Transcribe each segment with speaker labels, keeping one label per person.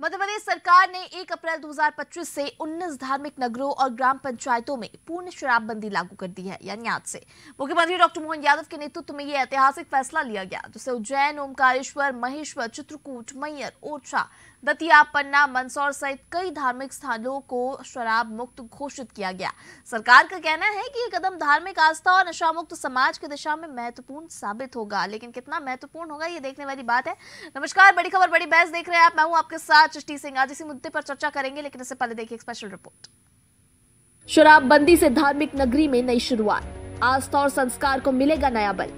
Speaker 1: मध्य प्रदेश सरकार ने 1 अप्रैल 2025 से 19 धार्मिक नगरों और ग्राम पंचायतों में पूर्ण शराबबंदी लागू कर दी है, यानी आज से। मुख्यमंत्री डॉक्टर मोहन यादव के नेतृत्व में यह ऐतिहासिक फैसला लिया गया, जिससे उज्जैन, ओमकारेश्वर, महेश्वर, चित्रकूट, मैयर, ओरछा, दतिया, पन्ना, मंदसौर सहित कई धार्मिक स्थानों को शराब मुक्त घोषित किया गया। सरकार का कहना है कि ये कदम धार्मिक आस्था और नशा मुक्त समाज की दिशा में महत्वपूर्ण साबित होगा, लेकिन कितना महत्वपूर्ण होगा ये देखने वाली बात है। नमस्कार, बड़ी खबर बड़ी बहस देख रहे हैं आप। मैं हूं आपके साथ चिष्टी सिंह। आज इसी मुद्दे पर चर्चा करेंगे, लेकिन इससे पहले देखिए एक स्पेशल रिपोर्ट। शराबबंदी से धार्मिक नगरी में नई शुरुआत, आस्था और संस्कार को मिलेगा नया बल।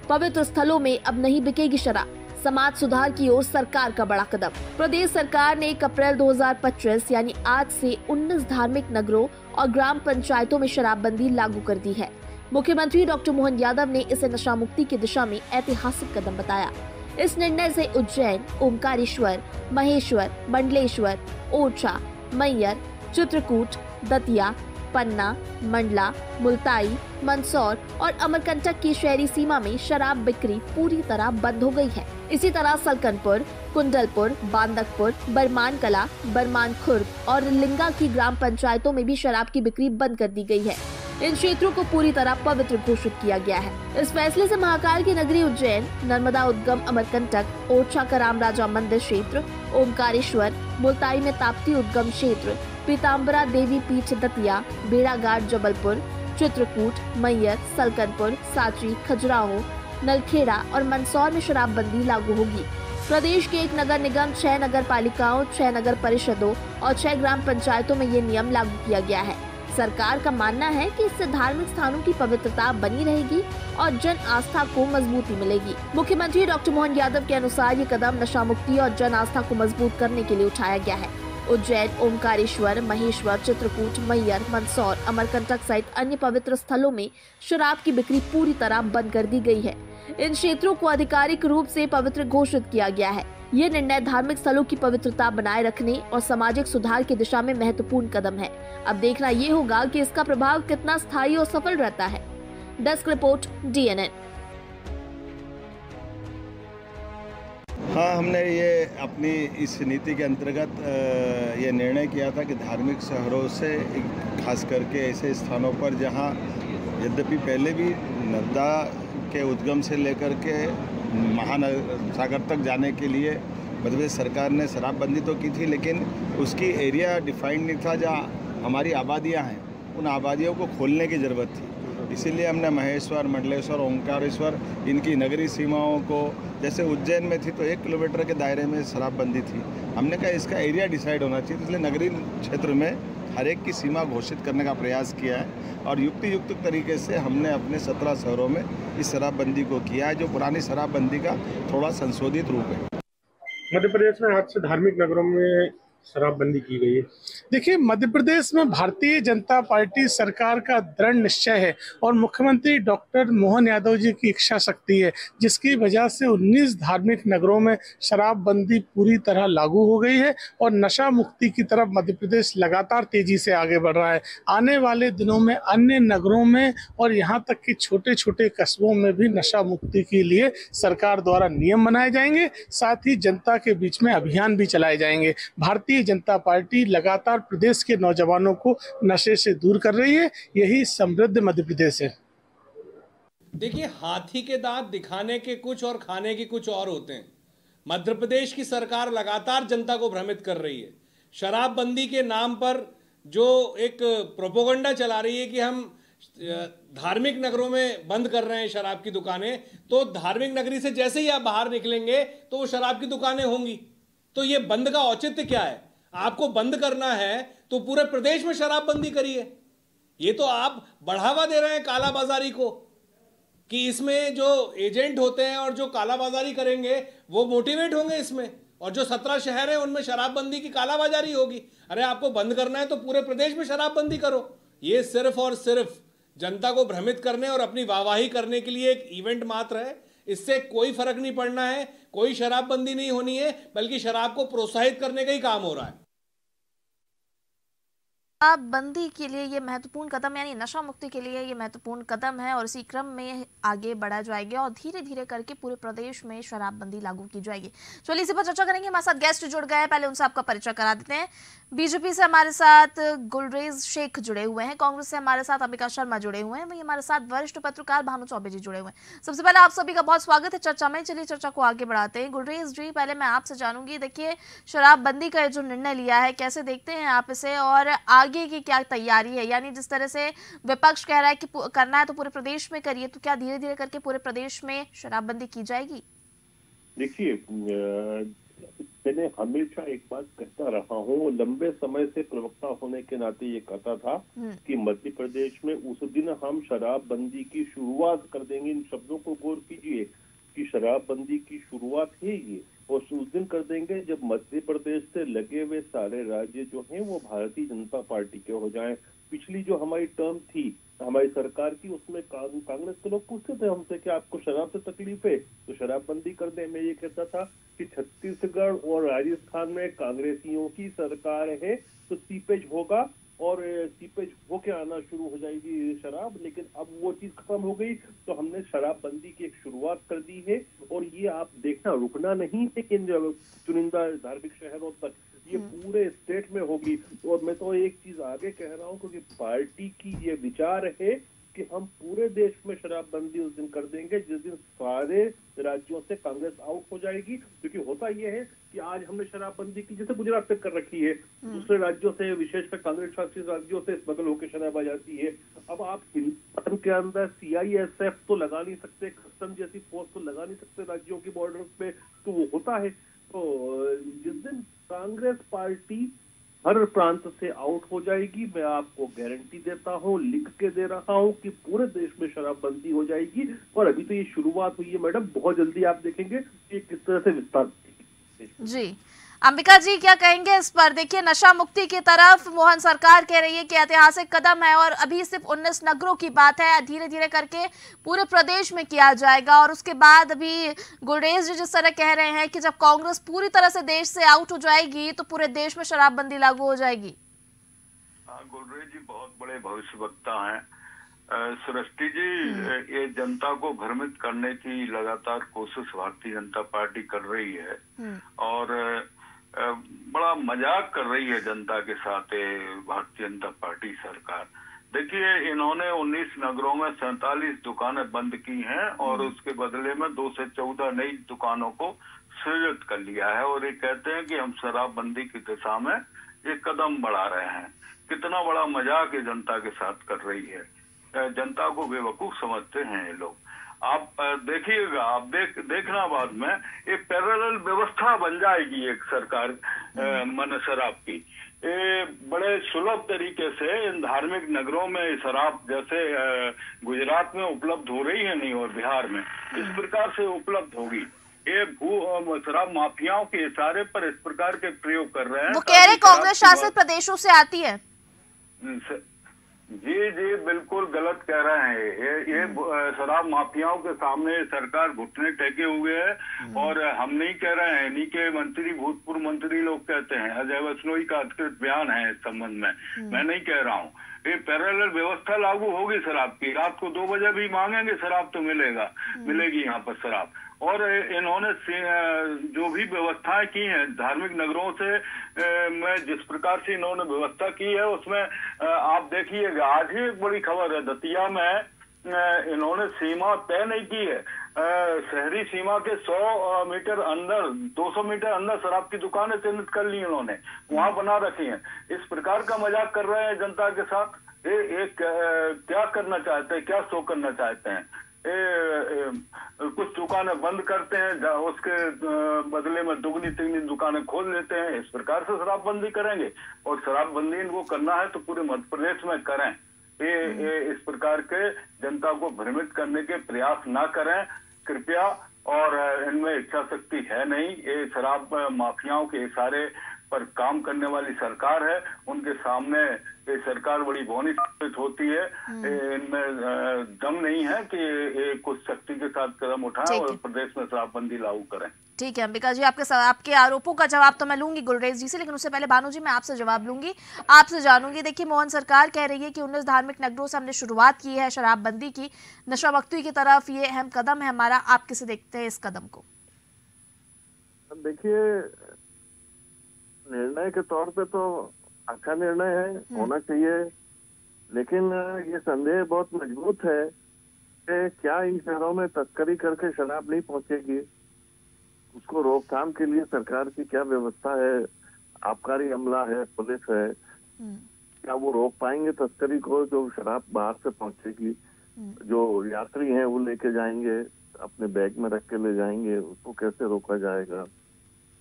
Speaker 1: पवित्र स्थलों में अब नहीं बिकेगी शराब, समाज सुधार की ओर सरकार का बड़ा कदम। प्रदेश सरकार ने 1 अप्रैल 2025 यानी आज से 19 धार्मिक नगरों और ग्राम पंचायतों में शराबबंदी लागू कर दी है। मुख्यमंत्री डॉक्टर मोहन यादव ने इसे नशा मुक्ति की दिशा में ऐतिहासिक कदम बताया। इस निर्णय से उज्जैन, ओमकारेश्वर, महेश्वर, मंडलेश्वर, ओरछा, मैयर, चित्रकूट, दतिया, पन्ना, मंडला, मुल्ताई, मंदसौर और अमरकंटक की शहरी सीमा में शराब बिक्री पूरी तरह बंद हो गई है। इसी तरह सलकनपुर, कुंडलपुर, बांदकपुर, बरमान कला, बरमान खुर्द और लिंगा की ग्राम पंचायतों में भी शराब की बिक्री बंद कर दी गई है। इन क्षेत्रों को पूरी तरह पवित्र घोषित किया गया है। इस फैसले से महाकाल की नगरी उज्जैन, नर्मदा उद्गम अमरकंटक, ओरछा का रामराजा मंदिर क्षेत्र, ओमकारेश्वर, मुल्ताई में ताप्ती उद्गम क्षेत्र, पीताम्बरा देवी पीठ दतिया, बेड़ाघाट जबलपुर, चित्रकूट, मैयर, सलकनपुर, साची, खजुराहो, नलखेड़ा और मंदसौर में शराबबंदी लागू होगी। प्रदेश के 1 नगर निगम, 6 नगर पालिकाओं, 6 नगर परिषदों और 6 ग्राम पंचायतों में ये नियम लागू किया गया है। सरकार का मानना है कि इससे धार्मिक स्थानों की पवित्रता बनी रहेगी और जन आस्था को मजबूती मिलेगी। मुख्यमंत्री डॉक्टर मोहन यादव के अनुसार ये कदम नशा मुक्ति और जन आस्था को मजबूत करने के लिए उठाया गया है। उज्जैन, ओमकारेश्वर, महेश्वर, चित्रकूट, मैयर, मंदसौर, अमरकंटक सहित अन्य पवित्र स्थलों में शराब की बिक्री पूरी तरह बंद कर दी गई है। इन क्षेत्रों को आधिकारिक रूप से पवित्र घोषित किया गया है। ये निर्णय धार्मिक स्थलों की पवित्रता बनाए रखने और सामाजिक सुधार की दिशा में महत्वपूर्ण कदम है। अब देखना ये होगा कि इसका प्रभाव कितना स्थायी और सफल रहता है। Desk report, DNN।
Speaker 2: हाँ, हमने ये अपनी इस नीति के अंतर्गत ये निर्णय किया था कि धार्मिक शहरों से खास करके ऐसे स्थानों पर जहाँ यद्यपि पहले भी नर्मदा के उद्गम से लेकर के महासागर तक जाने के लिए मध्य प्रदेश सरकार ने शराबबंदी तो की थी, लेकिन उसकी एरिया डिफाइंड नहीं था। जहाँ हमारी आबादियाँ हैं, उन आबादियों को खोलने की ज़रूरत थी। इसीलिए हमने महेश्वर, मंडलेश्वर, ओंकारेश्वर, इनकी नगरी सीमाओं को, जैसे उज्जैन में थी तो 1 किलोमीटर के दायरे में शराबबंदी थी, हमने कहा इसका एरिया डिसाइड होना चाहिए। इसलिए नगरीय क्षेत्र में हर एक की सीमा घोषित करने का प्रयास किया है और युक्त तरीके से हमने अपने 17 शहरों में इस शराबबंदी को किया है, जो पुरानी शराबबंदी का थोड़ा संशोधित रूप है।
Speaker 3: मध्य प्रदेश में आज से धार्मिक नगरों में शराबबंदी की गई है।
Speaker 4: देखिए, मध्य प्रदेश में भारतीय जनता पार्टी सरकार का दृढ़ निश्चय है और मुख्यमंत्री डॉक्टर मोहन यादव जी की इच्छा शक्ति है, जिसकी वजह से 19 धार्मिक नगरों में शराबबंदी पूरी तरह लागू हो गई है और नशा मुक्ति की तरफ मध्य प्रदेश लगातार तेजी से आगे बढ़ रहा है। आने वाले दिनों में अन्य नगरों में और यहाँ तक कि छोटे छोटे कस्बों में भी नशा मुक्ति के लिए सरकार द्वारा नियम बनाए जाएंगे, साथ ही जनता के बीच में अभियान भी चलाए जाएंगे। भारतीय जनता पार्टी लगातार प्रदेश के नौजवानों को नशे से दूर कर रही है। यही समृद्ध मध्य प्रदेश है।
Speaker 5: देखिए, हाथी के दांत दिखाने के कुछ और खाने के कुछ और होते हैं। मध्य प्रदेश की सरकार लगातार जनता को भ्रमित कर रही है। शराबबंदी के नाम पर जो एक प्रोपोगंडा चला रही है कि हम धार्मिक नगरों में बंद कर रहे हैं शराब की दुकानें, तो धार्मिक नगरी से जैसे ही आप बाहर निकलेंगे तो वो शराब की दुकानें होंगी। तो ये बंद का औचित्य क्या है? आपको बंद करना है तो पूरे प्रदेश में शराबबंदी करिए। ये तो आप बढ़ावा दे रहे हैं कालाबाजारी को, कि इसमें जो एजेंट होते हैं और जो कालाबाजारी करेंगे वो मोटिवेट होंगे इसमें, और जो 17 शहर हैं उनमें शराबबंदी की कालाबाजारी होगी। अरे, आपको बंद करना है तो पूरे प्रदेश में शराबबंदी करो। ये सिर्फ और सिर्फ जनता को भ्रमित करने और अपनी वाहवाही करने के लिए एक इवेंट मात्र है। इससे कोई फर्क नहीं पड़ना है, कोई शराबबंदी नहीं होनी है, बल्कि शराब को प्रोत्साहित करने का ही काम हो रहा है।
Speaker 1: बंदी के लिए ये महत्वपूर्ण कदम, यानी नशा मुक्ति के लिए ये महत्वपूर्ण कदम है और इसी क्रम में आगे बढ़ा जाएगा और धीरे धीरे करके पूरे प्रदेश में शराबबंदी लागू की जाएगी। चलिए इसी पर चर्चा करेंगे। हमारे साथ गेस्ट जुड़ गए हैं, पहले उनसे आपका परिचय करा देते हैं। बीजेपी से हमारे साथ गुलरेज शेख जुड़े हुए हैं, कांग्रेस से हमारे साथ अंबिका शर्मा जुड़े हुए हैं, वहीं हमारे साथ वरिष्ठ पत्रकार भानु चौबे जी जुड़े हुए हैं। सबसे पहले आप सभी का बहुत स्वागत है चर्चा में। चलिए चर्चा को आगे बढ़ाते हैं। गुलरेज जी, पहले मैं आपसे जानूंगी, देखिए शराबबंदी का जो निर्णय लिया है कैसे देखते हैं आप इसे और आगे की क्या तैयारी है? यानी जिस तरह से विपक्ष कह रहा है कि करना है तो पूरे प्रदेश में करिए, तो क्या धीरे धीरे करके पूरे प्रदेश में शराबबंदी की जाएगी?
Speaker 6: देखिए, मैंने हमेशा एक बात कहता रहा हूँ, लंबे समय से प्रवक्ता होने के नाते ये कहता था कि मध्य प्रदेश में उस दिन हम शराबबंदी की शुरुआत कर देंगे। इन शब्दों को गौर कीजिए कि शराबबंदी की शुरुआत है ये, और उस दिन कर देंगे जब मध्य प्रदेश से लगे हुए सारे राज्य जो हैं वो भारतीय जनता पार्टी के हो जाएं। पिछली जो हमारी टर्म थी हमारी सरकार की, उसमें कांग्रेस के लोग पूछते थे हमसे कि आपको शराब से तकलीफ है तो शराबबंदी कर दें। मैं ये कहता था कि छत्तीसगढ़ और राजस्थान में कांग्रेसियों की सरकार है तो सीपेज होगा और सीपेज होके आना शुरू हो जाएगी शराब, लेकिन अब वो चीज खत्म हो गई तो हमने शराबबंदी की एक शुरुआत कर दी है। और ये आप देखना, रुकना नहीं लेकिन चुनिंदा धार्मिक शहरों तक, ये पूरे स्टेट में होगी। और मैं तो एक चीज आगे कह रहा हूँ, क्योंकि पार्टी की ये विचार है कि हम पूरे देश में शराबबंदी उस दिन कर देंगे जिस दिन सारे राज्यों से कांग्रेस आउट हो जाएगी। क्योंकि होता यह है कि आज हमने शराबबंदी की, जैसे गुजरात से कर रखी है, दूसरे राज्यों से विशेषकर कांग्रेस शासित राज्यों से स्मगल होकर शराब आ जाती है। अब आप हिंदुस्तान के अंदर CISF तो लगा नहीं सकते, कस्टम जैसी फोर्स तो लगा नहीं सकते राज्यों के बॉर्डर पे, तो वो होता है। तो जिस दिन कांग्रेस पार्टी हर प्रांत से आउट हो जाएगी, मैं आपको गारंटी देता हूँ, लिख के दे रहा हूँ कि पूरे देश में शराबबंदी हो जाएगी। और अभी तो ये शुरुआत हुई है मैडम, बहुत जल्दी आप देखेंगे कि किस तरह से विस्तार
Speaker 1: जी। अंबिका जी क्या कहेंगे इस पर? देखिए नशा मुक्ति की तरफ मोहन सरकार कह रही है कि ऐतिहासिक कदम है और अभी सिर्फ 19 नगरों की बात है, धीरे धीरे करके पूरे प्रदेश में किया जाएगा। और उसके बाद अभी गुलरेज जी जिस तरह कह रहे हैं कि जब कांग्रेस पूरी तरह से देश से आउट हो जाएगी तो पूरे देश में शराबबंदी लागू हो जाएगी।
Speaker 7: गुलरेज जी बहुत बड़े भविष्यवक्ता हैं। सृष्टि जी, ये जनता को भ्रमित करने की लगातार कोशिश भारतीय जनता पार्टी कर रही है और बड़ा मजाक कर रही है जनता के साथ भारतीय जनता पार्टी सरकार। देखिए, इन्होंने 19 नगरों में 47 दुकानें बंद की हैं और उसके बदले में 2 से 14 नई दुकानों को सृजित कर लिया है और ये कहते हैं कि हम शराबबंदी की दिशा में एक कदम बढ़ा रहे हैं। कितना बड़ा मजाक ये जनता के साथ कर रही है। जनता को बेवकूफ समझते हैं ये लोग। आप देखिएगा, आप देखना बाद में एक पैरेलल व्यवस्था बन जाएगी एक सरकार मन शराब की। ये बड़े सुलभ तरीके से इन धार्मिक नगरों में शराब जैसे गुजरात में उपलब्ध हो रही है नहीं और बिहार में इस प्रकार से उपलब्ध होगी। ये शराब माफियाओं के इशारे पर इस प्रकार के प्रयोग कर रहे हैं।
Speaker 1: वो कह रहे कांग्रेस शासित प्रदेशों से आती है।
Speaker 7: जी जी, बिल्कुल गलत कह रहे हैं। ये शराब माफियाओं के सामने सरकार घुटने टेके हुए है और हम नहीं कह रहे हैं, इन्हीं के मंत्री, भूतपूर्व मंत्री लोग कहते हैं। अजय वैष्णोई का अधिकृत बयान है इस संबंध में, मैं नहीं कह रहा हूँ। ये पैरेलल व्यवस्था लागू होगी शराब की। रात को 2 बजे भी मांगेंगे शराब तो मिलेगी यहाँ पर शराब। और इन्होंने जो भी व्यवस्थाएं की हैं धार्मिक नगरों से में जिस प्रकार से इन्होंने व्यवस्था की है उसमें आप देखिएगा, आज ही एक बड़ी खबर है, दतिया में इन्होंने सीमा तय नहीं की है। शहरी सीमा के 100 मीटर अंदर, 200 मीटर अंदर शराब की दुकानें चिन्हित कर ली इन्होंने, वहां बना रखी हैं। इस प्रकार का मजाक कर रहे हैं जनता के साथ। क्या करना चाहते हैं, क्या शो करना चाहते हैं? कुछ दुकानें बंद करते हैं, उसके बदले में दुगनी तिगनी दुकानें खोल लेते हैं। इस प्रकार से शराबबंदी करेंगे और शराबबंदी इनको करना है तो पूरे मध्य प्रदेश में करें। ये इस प्रकार के जनता को भ्रमित करने के प्रयास ना करें कृपया। और इनमें इच्छा शक्ति है नहीं। ये शराब माफियाओं के इशारे पर काम करने वाली सरकार है, उनके सामने ये सरकार बड़ी भौनी साबित होती है। इनमें दम नहीं है कि ये कुछ सख्ती के साथ कदम उठाएं और प्रदेश में शराबबंदी लागू करें।
Speaker 1: ठीक है अंबिका जी, आपके आरोपों का जवाब तो मैं लूंगी गुलरेज जी से, लेकिन उससे पहले भानु जी मैं आपसे जवाब लूंगी, आपसे जानूंगी। देखिए मोहन सरकार कह रही है कि 19 धार्मिक नगरों से हमने शुरुआत की है शराबबंदी की, नशा मुक्ति की तरफ ये अहम कदम है हमारा। आप किसे देखते हैं इस कदम को?
Speaker 8: देखिए, निर्णय के तौर पे तो अच्छा निर्णय है, होना चाहिए, लेकिन ये संदेह बहुत मजबूत है कि क्या इन शहरों में तस्करी करके शराब नहीं पहुंचेगी, उसको रोकथाम के लिए सरकार की क्या व्यवस्था है, आबकारी अमला है, पुलिस है, क्या वो रोक पाएंगे तस्करी को जो शराब बाहर से पहुंचेगी? जो यात्री हैं वो लेके जाएंगे, अपने बैग में रख के ले जाएंगे, उसको कैसे रोका जाएगा?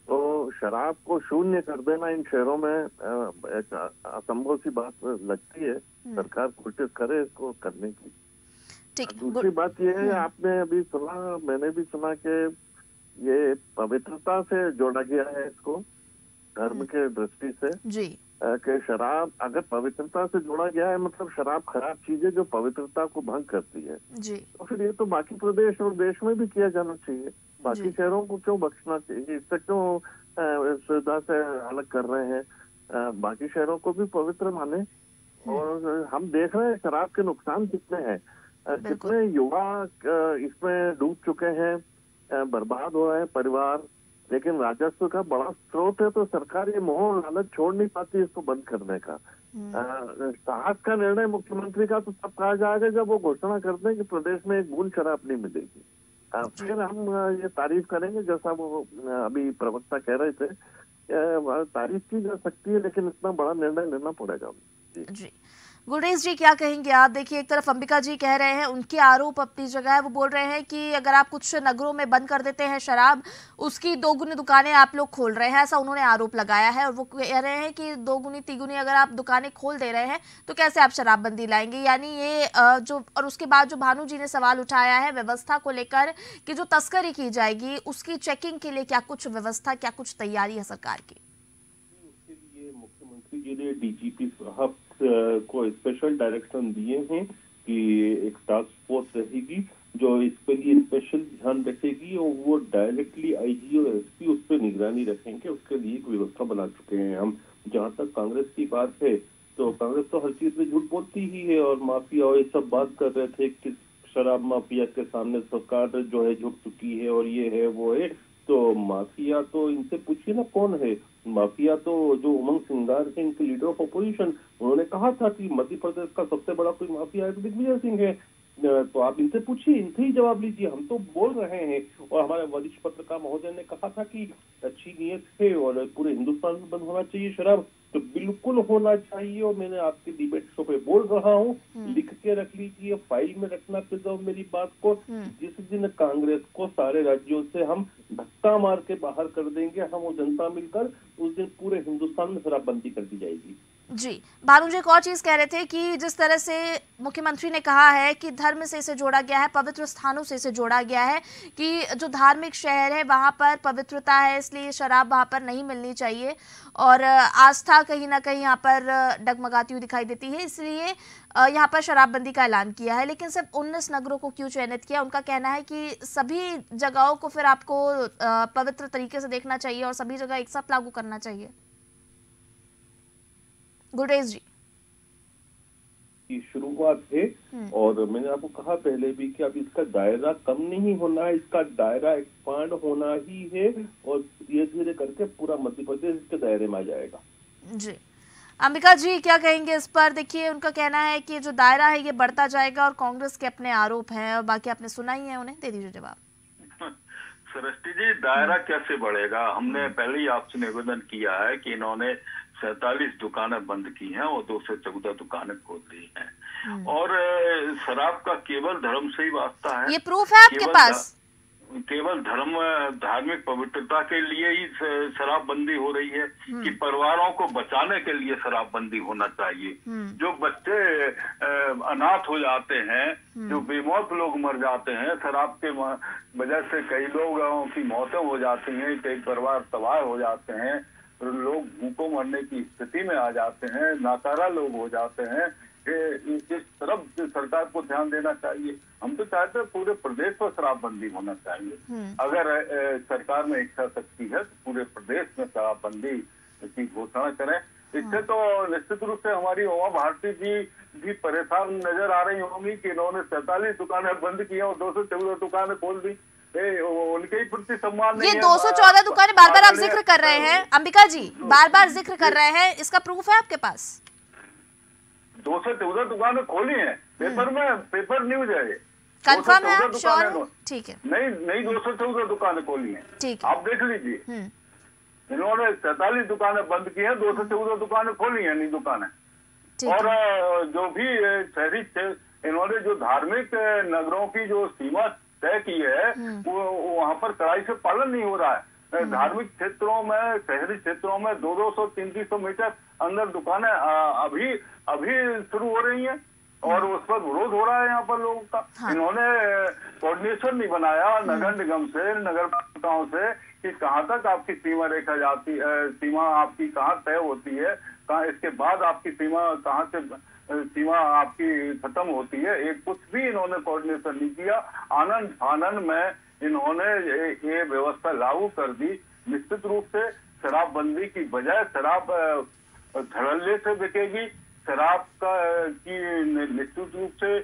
Speaker 8: तो शराब को शून्य कर देना इन शहरों में एक असंभव सी बात लगती है। सरकार कोशिश करे इसको करने की। दूसरी बात यह है, आपने अभी सुना, मैंने भी सुना कि ये पवित्रता से जोड़ा गया है इसको, धर्म के दृष्टि से
Speaker 1: जी,
Speaker 8: कि शराब अगर पवित्रता से जोड़ा गया है मतलब शराब खराब चीज है जो पवित्रता को भंग करती है
Speaker 1: जी।
Speaker 8: तो फिर ये तो बाकी प्रदेश और देश में भी किया जाना चाहिए। बाकी शहरों को क्यों बख्शना चाहिए? इससे क्यों इस सुविधा से अलग कर रहे हैं? बाकी शहरों को भी पवित्र माने। और हम देख रहे हैं शराब के नुकसान कितने हैं, कितने युवा इसमें डूब चुके हैं, बर्बाद हो रहे हैं परिवार, लेकिन राजस्व का बड़ा स्रोत है तो सरकार ये मोह लालच छोड़ नहीं पाती इसको बंद करने का। साहस का निर्णय मुख्यमंत्री का तो तब कहा जाएगा जब वो घोषणा कर दें कि प्रदेश में एक बूंद शराब नहीं मिलेगी, फिर हम ये तारीफ करेंगे जैसा वो अभी प्रवक्ता कह रहे थे। तारीफ की जा सकती है लेकिन इतना बड़ा निर्णय लेना पड़ेगा।
Speaker 1: जी गुलरेज जी क्या कहेंगे आप? देखिए एक तरफ अंबिका जी कह रहे हैं, उनके आरोप अपनी जगह है, वो बोल रहे हैं कि अगर आप कुछ नगरों में बंद कर देते हैं शराब, उसकी दोगुनी दुकानें आप लोग खोल रहे हैं, ऐसा उन्होंने आरोप लगाया है। और वो कह रहे हैं कि दोगुनी तिगुनी अगर आप दुकानें खोल दे रहे हैं तो कैसे आप शराबबंदी लाएंगे? यानी ये जो, और उसके बाद जो भानु जी ने सवाल उठाया है व्यवस्था को लेकर कि जो तस्करी की जाएगी उसकी चेकिंग के लिए क्या कुछ व्यवस्था, क्या कुछ तैयारी है सरकार की?
Speaker 6: उसके लिए मुख्यमंत्री जी ने डीजीपी साहब को स्पेशल डायरेक्शन दिए हैं कि एक टास्क फोर्स रहेगी जो इसके लिए स्पेशल ध्यान रखेगी और वो डायरेक्टली आईजी और एसपी उस पर निगरानी रखेंगे। उसके लिए एक व्यवस्था बना चुके हैं हम। जहाँ तक कांग्रेस की बात है तो कांग्रेस तो हर चीज में झूठ बोलती ही है और माफिया और ये सब बात कर रहे थे कि शराब माफिया के सामने सरकार जो है झुक चुकी है और ये है वो है। तो माफिया तो इनसे पूछिए ना कौन है माफिया? तो जो उमंग सिंगार है इनके लीडर ऑफ अपोजिशन, उन्होंने कहा था कि मध्य प्रदेश का सबसे बड़ा कोई माफिया है तो दिग्विजय सिंह है। तो आप इनसे पूछिए, इनसे ही जवाब लीजिए। हम तो बोल रहे हैं और हमारे वरिष्ठ पत्रकार महोदय ने कहा था कि अच्छी नीयत है और पूरे हिंदुस्तान में बंद होना चाहिए शराब, तो बिल्कुल होना चाहिए। और मैंने आपके डिबेट शो पे बोल रहा हूँ, लिख के रख लीजिए, फाइल में रखना तो मेरी बात को। जिस दिन कांग्रेस को सारे राज्यों से हम धक्का मार के बाहर कर देंगे, हम वो जनता मिलकर, उस दिन पूरे हिंदुस्तान में शराबबंदी कर दी जाएगी।
Speaker 1: जी भानु जी एक और चीज कह रहे थे कि जिस तरह से मुख्यमंत्री ने कहा है कि धर्म से इसे जोड़ा गया है, पवित्र स्थानों से इसे जोड़ा गया है, कि जो धार्मिक शहर है वहां पर पवित्रता है, इसलिए शराब वहां पर नहीं मिलनी चाहिए और आस्था कहीं ना कहीं यहाँ पर डगमगाती हुई दिखाई देती है, इसलिए यहाँ पर शराबबंदी का ऐलान किया है। लेकिन सिर्फ 19 नगरों को क्यों चयनित किया? उनका कहना है कि सभी जगहों को फिर आपको पवित्र तरीके से देखना चाहिए और सभी जगह एक साथ लागू करना चाहिए। गुलरेज जी
Speaker 6: की शुरुआत है और मैंने आपको कहा पहले भी कि अब इसका दायरा कम नहीं होना है, इसका दायरा एक्सपांड होना ही है और धीरे धीरे करके पूरा मध्य प्रदेश इसके दायरे में आ जाएगा।
Speaker 1: जी अंबिका जी क्या कहेंगे इस पर? देखिए उनका कहना है कि जो दायरा है ये बढ़ता जाएगा और कांग्रेस के अपने आरोप हैं और बाकी आपने सुना ही है, उन्हें दे दीजिए जवाब।
Speaker 7: सृष्टि जी दायरा कैसे बढ़ेगा? हमने पहले ही आपसे निवेदन किया है कि इन्होंने 47 दुकानें बंद की हैं और 214 दुकानें खोल दी हैं और शराब का केवल धर्म से ही वास्ता है।
Speaker 1: ये प्रूफ है आपके पास?
Speaker 7: केवल धार्मिक पवित्रता के लिए ही शराबबंदी हो रही है कि परिवारों को बचाने के लिए शराबबंदी होना चाहिए। जो बच्चे अनाथ हो जाते हैं, जो बेमौत लोग मर जाते हैं शराब के वजह से, कई लोगों की मौतें हो जाती हैं, कई परिवार तबाह हो जाते हैं, लोग भूखों मरने की स्थिति में आ जाते हैं, नाकारा लोग हो जाते हैं, इस तरफ सरकार को ध्यान देना चाहिए। हम तो चाहते हैं पूरे प्रदेश में शराबबंदी होना चाहिए। अगर सरकार में इच्छा शक्ति है तो पूरे प्रदेश में शराबबंदी की घोषणा करें। इससे तो निश्चित रूप से हमारी उमा भारती जी भी परेशान नजर आ रही होंगी कि इन्होंने 47 दुकानें बंद की और 214 दुकानें खोल दी। उनके ही प्रति सम्मान नहीं
Speaker 1: ये 214 दुकानें बार बार आप जिक्र कर रहे हैं अंबिका जी, बार बार जिक्र कर रहे हैं, इसका प्रूफ है आपके पास?
Speaker 7: 214 दुकानें खोली हैं, पेपर न्यूज है ये।
Speaker 1: कंफर्म है आप? श्योर? ठीक है।
Speaker 7: नहीं 214 दुकानें खोली हैं,
Speaker 1: ठीक,
Speaker 7: आप देख लीजिए। इन्होंने 47 दुकानें बंद की हैं, 214 दुकानें खोली हैं, नई दुकानें। और जो भी शहरी इन्होंने जो धार्मिक नगरों की जो सीमा तय की है वो वहाँ पर कड़ाई से पालन नहीं हो रहा है। धार्मिक क्षेत्रों में, शहरी क्षेत्रों में 200-300 मीटर अंदर दुकानें अभी शुरू हो रही हैं और उस पर विरोध हो रहा है यहाँ पर लोगों का। इन्होंने कोऑर्डिनेशन नहीं बनाया नगर निगम से, नगर पालिकाओं से कि कहाँ तक आपकी सीमा रेखा जाती है, सीमा आपकी कहाँ तय होती है, कहाँ इसके बाद आपकी सीमा कहाँ से सीमा आपकी खत्म होती है। एक कुछ भी इन्होंने कोऑर्डिनेशन नहीं किया। आनंद में इन्होंने ये व्यवस्था लागू कर दी। निश्चित रूप से शराबबंदी की बजाय शराब धड़ल्ले से बिकेगी, शराब की निश्चित रूप से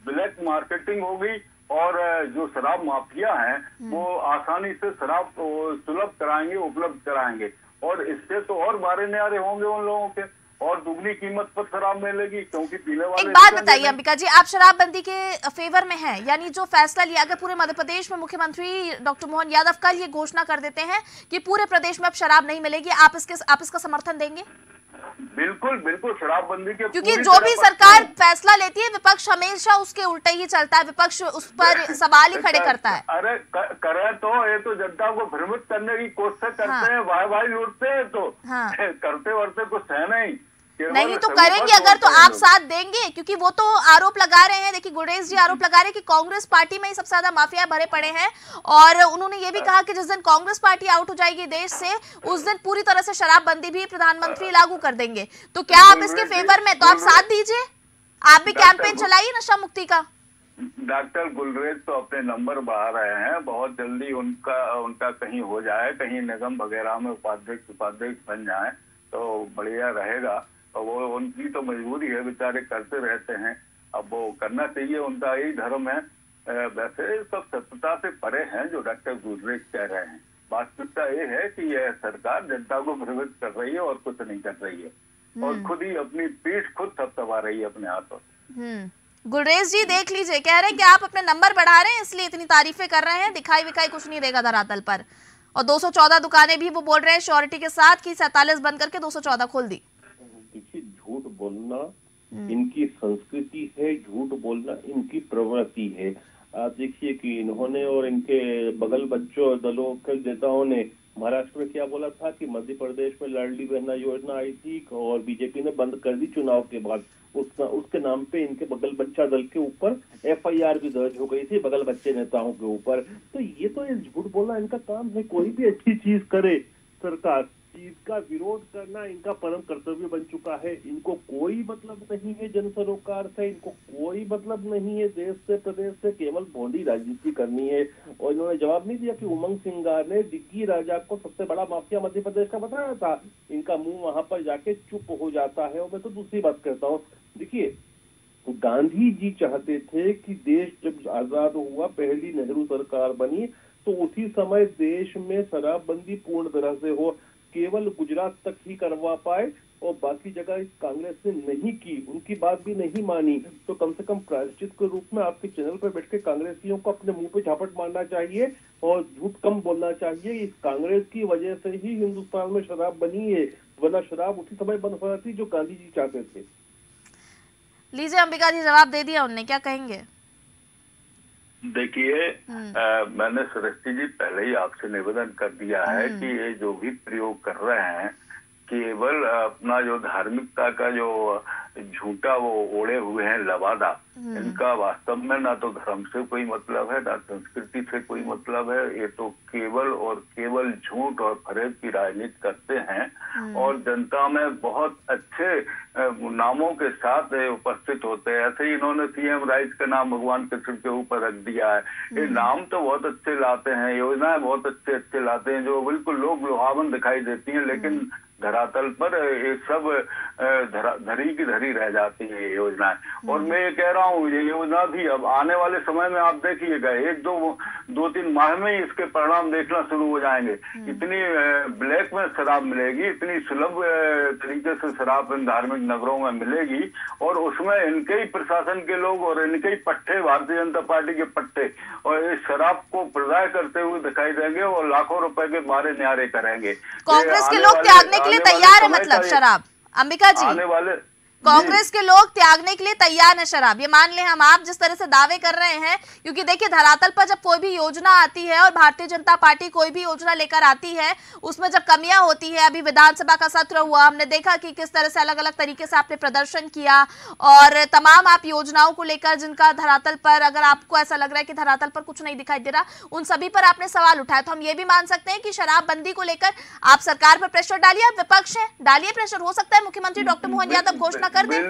Speaker 7: ब्लैक मार्केटिंग होगी और जो शराब माफिया हैं वो आसानी से शराब सुलभ कराएंगे, उपलब्ध कराएंगे और इससे तो और बारे न्यारे होंगे उन लोगों के और दुगनी कीमत पर शराब मिलेगी क्योंकि पीने वाले।
Speaker 1: एक बात बताइए अंबिका जी, आप शराबबंदी के फेवर में हैं? यानी जो फैसला लिया, अगर पूरे मध्य प्रदेश में मुख्यमंत्री डॉक्टर मोहन यादव कल ये घोषणा कर देते हैं कि पूरे प्रदेश में अब शराब नहीं मिलेगी, आप इसका समर्थन देंगे?
Speaker 7: बिल्कुल शराबबंदी के,
Speaker 1: क्योंकि जो भी सरकार फैसला लेती है विपक्ष हमेशा उसके उल्टे ही चलता है, विपक्ष उस पर सवाल ही खड़े करता है।
Speaker 7: अरे करे तो ये तो जनता को भ्रमित करने की कोशिश करते हैं, वाह लूटते हैं तो करते वर्ते कुछ है नहीं
Speaker 1: तो करेंगे अगर तो आप साथ देंगे, क्योंकि वो तो आरोप लगा रहे हैं। देखिए गुरेज जी आरोप लगा रहे हैं कि कांग्रेस पार्टी में ही सबसे ज्यादा माफिया भरे पड़े हैं और उन्होंने ये भी कहा कि जिस दिन कांग्रेस पार्टी आउट हो जाएगी देश से उस दिन पूरी तरह से शराबबंदी भी प्रधानमंत्री लागू कर देंगे। तो क्या आप इसके फेवर में? तो आप साथ दीजिए, आप भी कैंपेन चलाइए नशा मुक्ति का।
Speaker 7: डॉक्टर गुलरेज तो अपने नंबर बढ़ा रहे हैं, बहुत जल्दी उनका कहीं हो जाए, कहीं निगम वगैरह में उपाध्यक्ष बन जाए तो बढ़िया रहेगा। और वो उनकी तो मजबूरी है, बेचारे करते रहते हैं, अब वो करना चाहिए, उनका यही धर्म है। वैसे सब सत्यता से परे हैं जो डॉक्टर गुलरेज कह रहे हैं। वास्तविकता ये है कि यह सरकार जनता को भ्रमित कर रही है और कुछ नहीं कर रही है और खुद ही अपनी पीठ खुद थपथपा रही है अपने हाथों।
Speaker 1: गुलरेज जी देख लीजिए, कह रहे हैं कि आप अपने नंबर बढ़ा रहे हैं इसलिए इतनी तारीफें कर रहे हैं, दिखाई विखाई कुछ नहीं देगा धरातल पर। और 214 दुकानें भी वो बोल रहे हैं श्योरिटी के साथ कि 47 बंद करके 214 खोल दी।
Speaker 6: देखिए झूठ बोलना इनकी संस्कृति है, झूठ बोलना इनकी प्रवृत्ति है। आप देखिए कि इन्होंने और इनके बगल बच्चों दलों के नेताओं ने महाराष्ट्र में क्या बोला था कि मध्य प्रदेश में लाडली बहना योजना आई थी और बीजेपी ने बंद कर दी चुनाव के बाद। उसके नाम पे इनके बगल बच्चा दल के ऊपर FIR भी दर्ज हो गई थी बगल बच्चे नेताओं के ऊपर। तो ये तो झूठ बोलना इनका काम है। कोई भी अच्छी चीज करे सरकार, इसका विरोध करना इनका परम कर्तव्य बन चुका है। इनको कोई मतलब नहीं है जन सरोकार से, इनको कोई मतलब नहीं है देश से प्रदेश से, केवल भोंडी राजनीति करनी है। और इन्होंने जवाब नहीं दिया कि उमंग सिंगार ने डिग्गी राजा को सबसे बड़ा माफिया मध्य प्रदेश का बताया था। इनका मुंह वहां पर जाके चुप हो जाता है। और मैं तो दूसरी बात करता हूँ, देखिए गांधी जी चाहते थे कि देश जब आजाद हुआ, पहली नेहरू सरकार बनी, तो उसी समय देश में शराबबंदी पूर्ण तरह से हो। केवल गुजरात तक ही करवा पाए और बाकी जगह कांग्रेस ने नहीं की, उनकी बात भी नहीं मानी। तो कम से कम प्रायश्चित के रूप में आपके चैनल पर बैठ के कांग्रेसियों को अपने मुंह पे झापट मारना चाहिए और झूठ कम बोलना चाहिए। इस कांग्रेस की वजह से ही हिंदुस्तान में शराब बनी है, वरना शराब उसी समय बंद हो जाती जो गांधी जी चाहते थे।
Speaker 1: लीजिए अंबिका जी, जवाब दे दिया उनने, क्या कहेंगे?
Speaker 7: देखिए मैंने सृष्टि जी पहले ही आपसे निवेदन कर दिया है कि ये जो भी प्रयोग कर रहे हैं केवल अपना जो धार्मिकता का जो झूठा वो ओढ़े हुए हैं लवादा, इनका वास्तव में ना तो धर्म से कोई मतलब है ना संस्कृति से कोई मतलब है। ये तो केवल और केवल झूठ और फरेब की राजनीति करते हैं और जनता में बहुत अच्छे नामों के साथ उपस्थित होते हैं। ऐसे ही इन्होंने सीएम राइस का नाम भगवान कृष्ण के ऊपर रख दिया है। ये नाम तो बहुत अच्छे लाते हैं, योजनाएं बहुत अच्छे लाते हैं जो बिल्कुल लोग लुभावन दिखाई देती हैं, लेकिन धरातल पर ये सब धरी की धरी रह जाती है ये योजनाएं। और मैं ये कह रहा हूँ ये योजना भी अब आने वाले समय में आप देखिएगा 1-2-3 माह में ही इसके परिणाम देखना शुरू हो जाएंगे। इतनी ब्लैक में शराब मिलेगी, इतनी सुलभ तरीके से शराब इन धार्मिक नगरों में मिलेगी और उसमें इनके ही प्रशासन के लोग और इनके ही पट्टे, भारतीय जनता पार्टी के पट्टे और इस शराब को प्रदाय करते हुए दिखाई देंगे और लाखों रुपए के मारे न्यारे करेंगे।
Speaker 1: कांग्रेस के लोग त्यागने के लिए तैयार है, मतलब शराब। अंबिका जी,
Speaker 7: आने वाले
Speaker 1: कांग्रेस के लोग त्यागने के लिए तैयार है शराब, ये मान लें हम, आप जिस तरह से दावे कर रहे हैं, क्योंकि देखिए धरातल पर जब कोई भी योजना आती है और भारतीय जनता पार्टी कोई भी योजना लेकर आती है उसमें जब कमियां होती है, अभी विधानसभा का सत्र हुआ, हमने देखा कि किस तरह से अलग अलग तरीके से आपने प्रदर्शन किया और तमाम आप योजनाओं को लेकर जिनका धरातल पर, अगर आपको ऐसा लग रहा है कि धरातल पर कुछ नहीं दिखाई दे रहा, उन सभी पर आपने सवाल उठाया। तो हम ये भी मान सकते हैं कि शराबबंदी को लेकर आप सरकार पर प्रेशर डालिए, आप विपक्ष है, डालिए प्रेशर, हो सकता है मुख्यमंत्री डॉक्टर मोहन यादव घोषणा कर दें।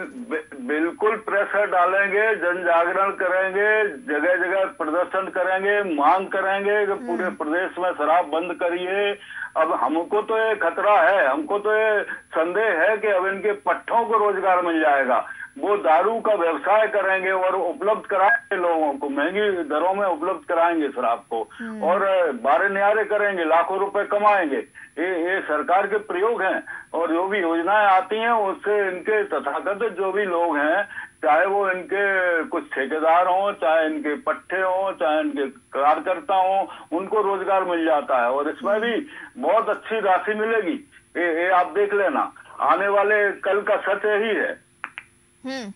Speaker 7: बिल्कुल प्रेशर डालेंगे, जन जागरण करेंगे, जगह जगह प्रदर्शन करेंगे, मांग करेंगे कि पूरे प्रदेश में शराब बंद करिए। अब हमको तो ये खतरा है, हमको तो ये संदेह है कि अब इनके पट्टों को रोजगार मिल जाएगा, वो दारू का व्यवसाय करेंगे और उपलब्ध कराएंगे लोगों को, महंगी दरों में उपलब्ध कराएंगे शराब को और बारे न्यारे करेंगे, लाखों रुपए कमाएंगे। ये सरकार के प्रयोग हैं और जो भी योजनाएं आती हैं उससे इनके तथाकथित जो भी लोग हैं, चाहे वो इनके कुछ ठेकेदार हों, चाहे इनके पट्टे हों, चाहे इनके कार्यकर्ता हों, उनको रोजगार मिल जाता है और इसमें भी बहुत अच्छी राशि मिलेगी। ये आप देख लेना, आने वाले कल का सच यही है।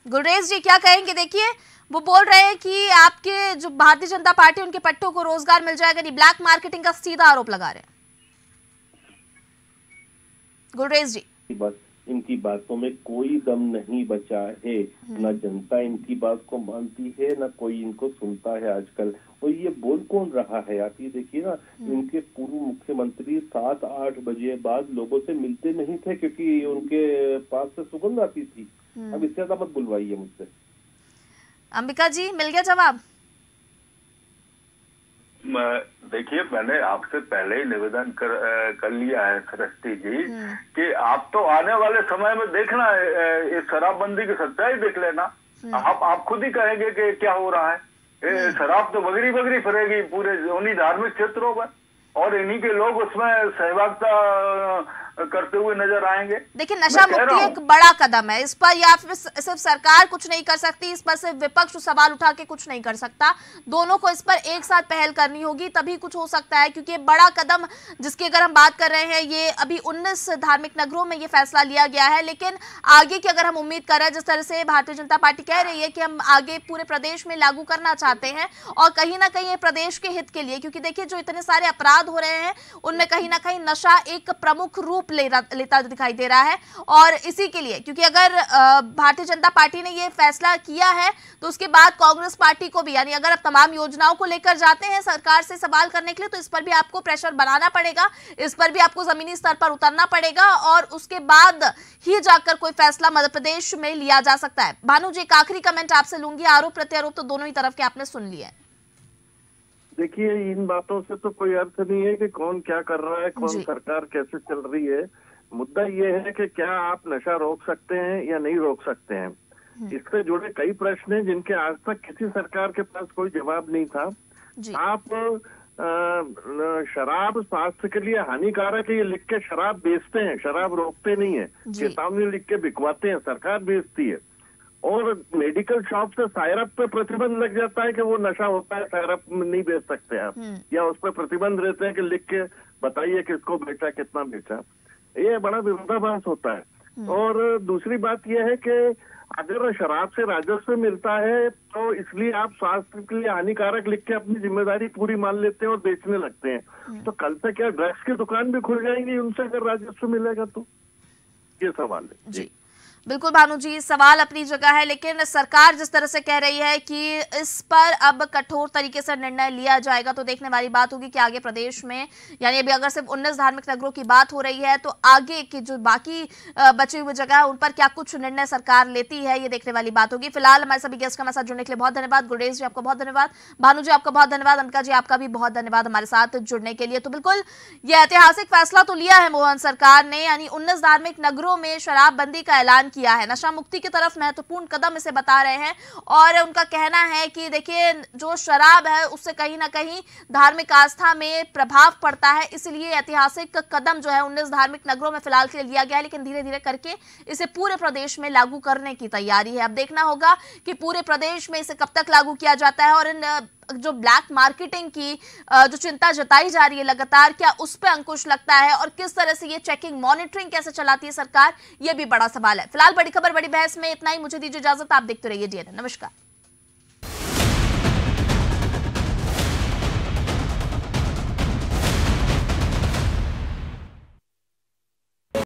Speaker 1: गुलरेज जी क्या कहेंगे? देखिए वो बोल रहे हैं कि आपके जो भारतीय जनता पार्टी उनके पट्टों को रोजगार मिल जाएगा, नहीं ब्लैक मार्केटिंग का सीधा आरोप लगा रहे हैं गुलरेज जी।
Speaker 6: इनकी बातों में कोई दम नहीं बचा है, ना जनता इनकी बात को मानती है, ना कोई इनको सुनता है आजकल। और ये बोल कौन रहा है आप ये देखिए ना, इनके पूर्व मुख्यमंत्री 7-8 बजे बाद लोगों से मिलते नहीं थे क्योंकि उनके पास से सुगंध आती थी। अब इससे ज्यादा मत बुलवाइए मुझसे।
Speaker 1: अंबिका जी मिल गया जवाब?
Speaker 7: देखिए मैंने आपसे पहले ही निवेदन कर लिया है सरस्वती जी कि आप तो आने वाले समय में देखना इस शराबबंदी की सच्चाई देख लेना, आप खुद ही कहेंगे कि क्या हो रहा है। शराब तो बगड़ी बगड़ी फिरेगी पूरे उन्हीं धार्मिक क्षेत्रों में और इन्हीं के लोग उसमें सहभागिता करते हुए नजर आएंगे।
Speaker 1: देखिए नशा मुक्ति एक बड़ा कदम है, इस पर या फिर सिर्फ सरकार कुछ नहीं कर सकती, इस पर सिर्फ विपक्ष सवाल उठा के कुछ नहीं कर सकता, दोनों को इस पर एक साथ पहल करनी होगी तभी कुछ हो सकता है। क्योंकि ये बड़ा कदम जिसकी अगर हम बात कर रहे हैं, ये अभी 19 धार्मिक नगरों में ये फैसला लिया गया है, लेकिन आगे की अगर हम उम्मीद कर रहे हैं, जिस तरह से भारतीय जनता पार्टी कह रही है कि हम आगे पूरे प्रदेश में लागू करना चाहते हैं और कहीं ना कहीं ये प्रदेश के हित के लिए, क्योंकि देखिए जो इतने सारे अपराध हो रहे हैं उनमें कहीं ना कहीं नशा एक प्रमुख रूप लेता दिखाई दे रहा है और इसी के लिए, क्योंकि अगर भारतीय जनता पार्टी ने ये फैसला किया है तो उसके बाद कांग्रेस पार्टी को भी, यानी अगर आप तमाम योजनाओं को लेकर जाते हैं सरकार से सवाल करने के लिए, तो इस पर भी आपको प्रेशर बनाना पड़ेगा, इस पर भी आपको जमीनी स्तर पर उतरना पड़ेगा और उसके बाद ही जाकर कोई फैसला मध्य प्रदेश में लिया जा सकता है। भानु जी एक आखिरी कमेंट आपसे लूंगी, आरोप प्रत्यारोप तो दोनों ही तरफ के आपने सुन लिया है।
Speaker 8: देखिए इन बातों से तो कोई अर्थ नहीं है कि कौन क्या कर रहा है, कौन सरकार कैसे चल रही है। मुद्दा ये है कि क्या आप नशा रोक सकते हैं या नहीं रोक सकते हैं। इससे जुड़े कई प्रश्न हैं जिनके आज तक किसी सरकार के पास कोई जवाब नहीं था। आप शराब स्वास्थ्य के लिए हानिकारक है ये लिख के शराब बेचते हैं, शराब रोकते नहीं है, चेतावनी लिख के बिकवाते हैं, सरकार बेचती है। और मेडिकल शॉप से सायरप पे प्रतिबंध लग जाता है कि वो नशा होता है, सायरप नहीं बेच सकते आप, या उस पर प्रतिबंध रहते हैं कि लिख के बताइए किसको बेचा कितना बेचा। ये बड़ा विरोधाभास होता है। और दूसरी बात यह है कि अगर शराब से राजस्व मिलता है तो इसलिए आप स्वास्थ्य के लिए हानिकारक लिख के अपनी जिम्मेदारी पूरी मान लेते हैं और बेचने लगते हैं। तो कल से क्या ड्रग्स की दुकान भी खुल जाएंगी उनसे अगर राजस्व मिलेगा तो? ये सवाल है
Speaker 1: जी। बिल्कुल भानु जी, सवाल अपनी जगह है, लेकिन सरकार जिस तरह से कह रही है कि इस पर अब कठोर तरीके से निर्णय लिया जाएगा, तो देखने वाली बात होगी कि आगे प्रदेश में, यानी अभी अगर सिर्फ 19 धार्मिक नगरों की बात हो रही है, तो आगे की जो बाकी बची हुई जगह है उन पर क्या कुछ निर्णय सरकार लेती है, ये देखने वाली बात होगी। फिलहाल हमारे सभी गेस्ट का हमारे साथ जुड़ने के लिए बहुत धन्यवाद। गुरडेश जी आपका बहुत धन्यवाद, भानु जी आपका बहुत धन्यवाद, अंबिका जी आपका भी बहुत धन्यवाद हमारे साथ जुड़ने के लिए। तो बिल्कुल ये ऐतिहासिक फैसला तो लिया है मोहन सरकार ने, यानी 19 धार्मिक नगरों में शराबबंदी का ऐलान किया है। नशा मुक्ति की तरफ महत्वपूर्ण कदम इसे बता रहे हैं, और उनका कहना है कि देखिए जो शराब है उससे कहीं ना कहीं धार्मिक आस्था में प्रभाव पड़ता है, इसलिए ऐतिहासिक कदम जो है 19 धार्मिक नगरों में फिलहाल के लिए लिया गया है, लेकिन धीरे धीरे करके इसे पूरे प्रदेश में लागू करने की तैयारी है। अब देखना होगा कि पूरे प्रदेश में इसे कब तक लागू किया जाता है, और इन जो ब्लैक मार्केटिंग की जो चिंता जताई जा रही है लगातार, क्या उस पर अंकुश लगता है, और किस तरह से ये चेकिंग मॉनिटरिंग कैसे चलाती है सरकार, ये भी बड़ा सवाल है। फिलहाल बड़ी खबर बड़ी बहस में इतना ही। मुझे दीजिए इजाजत, आप देखते रहिए DNN। नमस्कार।